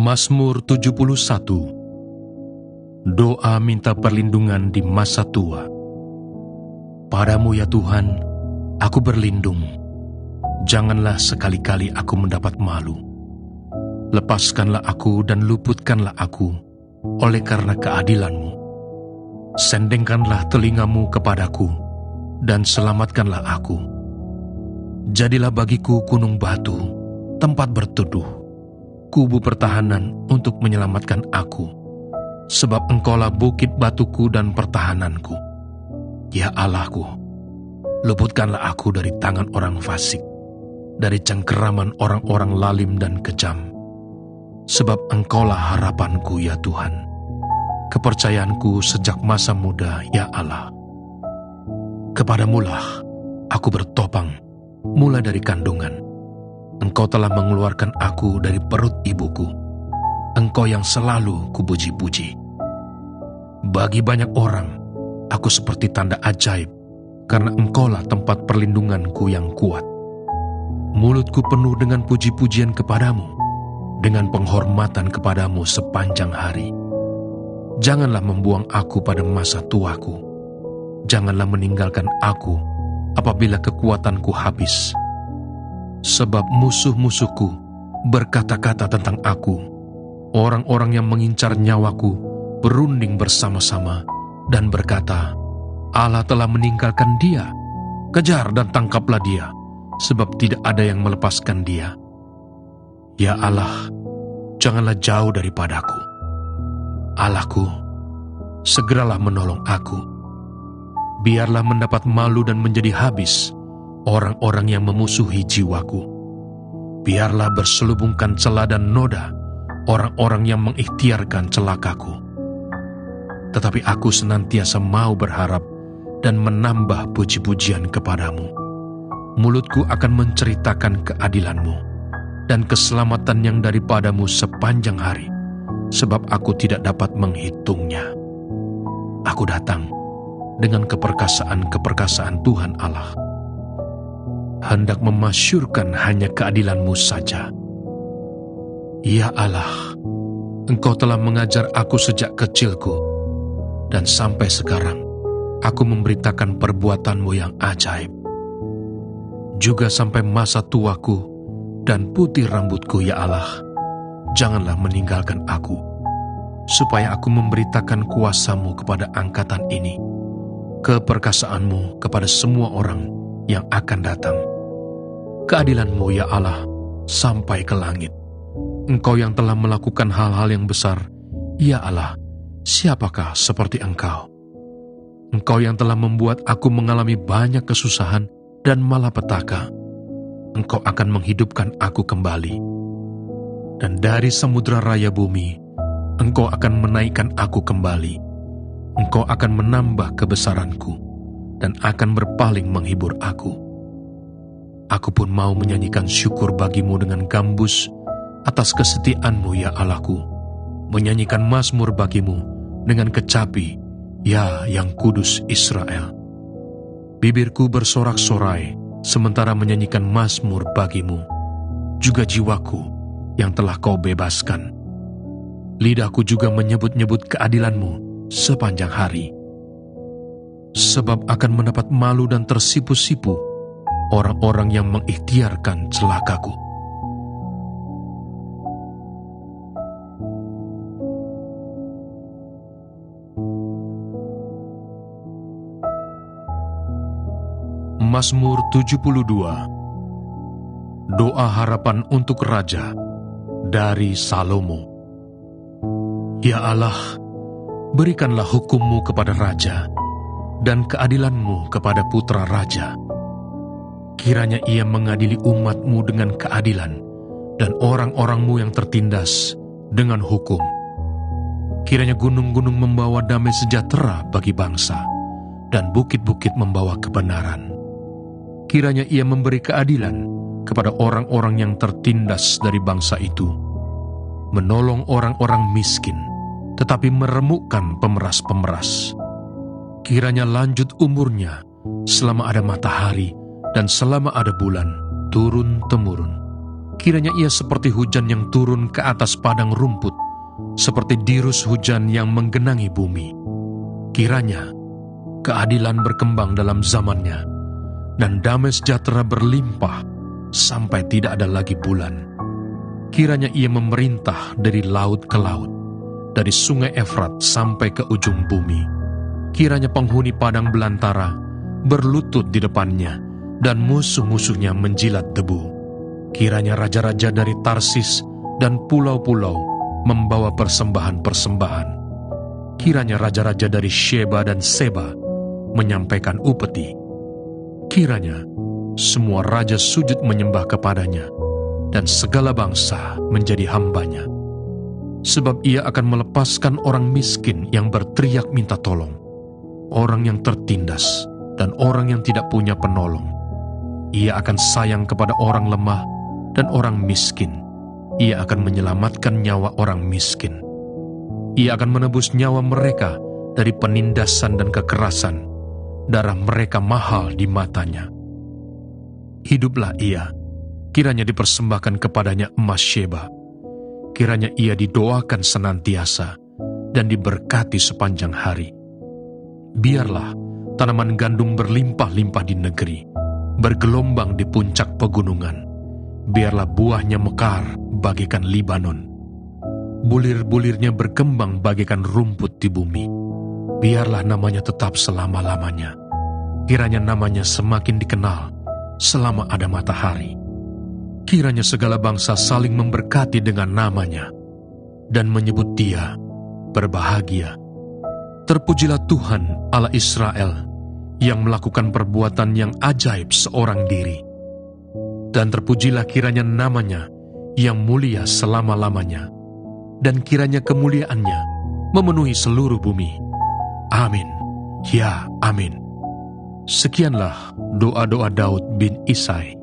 Mazmur 71. Doa minta perlindungan di masa tua. Padamu ya Tuhan, aku berlindung. Janganlah sekali-kali aku mendapat malu. Lepaskanlah aku dan luputkanlah aku oleh karena keadilan-Mu. Sendengkanlah telingamu kepadaku dan selamatkanlah aku. Jadilah bagiku gunung batu, tempat berteduh, kubu pertahanan untuk menyelamatkan aku. Sebab Engkaulah bukit batuku dan pertahananku. Ya Allahku, luputkanlah aku dari tangan orang fasik, dari cengkeraman orang-orang lalim dan kejam. Sebab Engkaulah harapanku ya Tuhan, kepercayaanku sejak masa muda ya Allah. Kepadamulah aku bertopang mulai dari kandungan. Engkau telah mengeluarkan aku dari perut ibuku. Engkau yang selalu kupuji-puji. Bagi banyak orang, aku seperti tanda ajaib, karena Engkaulah tempat perlindunganku yang kuat. Mulutku penuh dengan puji-pujian kepadamu, dengan penghormatan kepadamu sepanjang hari. Janganlah membuang aku pada masa tuaku. Janganlah meninggalkan aku apabila kekuatanku habis. Sebab musuh-musuhku berkata-kata tentang aku. Orang-orang yang mengincar nyawaku berunding bersama-sama dan berkata, Allah telah meninggalkan dia. Kejar dan tangkaplah dia, sebab tidak ada yang melepaskan dia. Ya Allah, janganlah jauh daripadaku. Allahku, segeralah menolong aku. Biarlah mendapat malu dan menjadi habis orang-orang yang memusuhi jiwaku. Biarlah berselubungkan celah dan noda orang-orang yang mengikhtiarkan celakaku. Tetapi aku senantiasa mau berharap dan menambah puji-pujian kepadamu. Mulutku akan menceritakan keadilan-Mu dan keselamatan yang daripadamu sepanjang hari, sebab aku tidak dapat menghitungnya. Aku datang dengan keperkasaan-keperkasaan Tuhan Allah, hendak memasyurkan hanya keadilan-Mu saja. Ya Allah, Engkau telah mengajar aku sejak kecilku, dan sampai sekarang aku memberitakan perbuatan-Mu yang ajaib. Juga sampai masa tuaku dan putih rambutku, ya Allah, janganlah meninggalkan aku, supaya aku memberitakan kuasa-Mu kepada angkatan ini, keperkasaan-Mu kepada semua orang yang akan datang. Keadilan-Mu, ya Allah, sampai ke langit. Engkau yang telah melakukan hal-hal yang besar, ya Allah, siapakah seperti Engkau? Engkau yang telah membuat aku mengalami banyak kesusahan dan malapetaka. Engkau akan menghidupkan aku kembali. Dan dari samudera raya bumi, Engkau akan menaikkan aku kembali. Engkau akan menambah kebesaranku dan akan berpaling menghibur aku. Aku pun mau menyanyikan syukur bagimu dengan gambus atas kesetiaan-Mu, ya Allahku, menyanyikan mazmur bagimu dengan kecapi, ya yang kudus Israel. Bibirku bersorak-sorai sementara menyanyikan mazmur bagimu, juga jiwaku yang telah Kau bebaskan. Lidahku juga menyebut-nyebut keadilan-Mu sepanjang hari. Sebab akan mendapat malu dan tersipu-sipu orang-orang yang mengikhtiarkan celakaku. Mazmur 72. Doa harapan untuk Raja dari Salomo. Ya Allah, berikanlah hukum-Mu kepada Raja dan keadilan-Mu kepada putra Raja. Kiranya ia mengadili umat-Mu dengan keadilan dan orang-orang-Mu yang tertindas dengan hukum. Kiranya gunung-gunung membawa damai sejahtera bagi bangsa dan bukit-bukit membawa kebenaran. Kiranya ia memberi keadilan kepada orang-orang yang tertindas dari bangsa itu, menolong orang-orang miskin, tetapi meremukkan pemeras-pemeras. Kiranya lanjut umurnya selama ada matahari dan selama ada bulan turun-temurun. Kiranya ia seperti hujan yang turun ke atas padang rumput, seperti dirus hujan yang menggenangi bumi. Kiranya keadilan berkembang dalam zamannya, dan damai sejahtera berlimpah sampai tidak ada lagi bulan. Kiranya ia memerintah dari laut ke laut, dari sungai Efrat sampai ke ujung bumi. Kiranya penghuni padang belantara berlutut di depannya, dan musuh-musuhnya menjilat debu. Kiranya raja-raja dari Tarsis dan pulau-pulau membawa persembahan-persembahan. Kiranya raja-raja dari Sheba dan Seba menyampaikan upeti. Kiranya semua raja sujud menyembah kepadanya, dan segala bangsa menjadi hambanya. Sebab ia akan melepaskan orang miskin yang berteriak minta tolong, orang yang tertindas, dan orang yang tidak punya penolong. Ia akan sayang kepada orang lemah dan orang miskin. Ia akan menyelamatkan nyawa orang miskin. Ia akan menebus nyawa mereka dari penindasan dan kekerasan. Darah mereka mahal di matanya. Hiduplah ia, kiranya dipersembahkan kepadanya emas Sheba. Kiranya ia didoakan senantiasa dan diberkati sepanjang hari. Biarlah tanaman gandum berlimpah-limpah di negeri, bergelombang di puncak pegunungan. Biarlah buahnya mekar bagaikan Libanon. Bulir-bulirnya berkembang bagaikan rumput di bumi. Biarlah namanya tetap selama-lamanya. Kiranya namanya semakin dikenal selama ada matahari. Kiranya segala bangsa saling memberkati dengan namanya dan menyebut dia berbahagia. Terpujilah Tuhan Allah Israel yang melakukan perbuatan yang ajaib seorang diri. Dan terpujilah kiranya namanya yang mulia selama-lamanya, dan kiranya kemuliaannya memenuhi seluruh bumi. Amin. Ya, amin. Sekianlah doa-doa Daud bin Isai.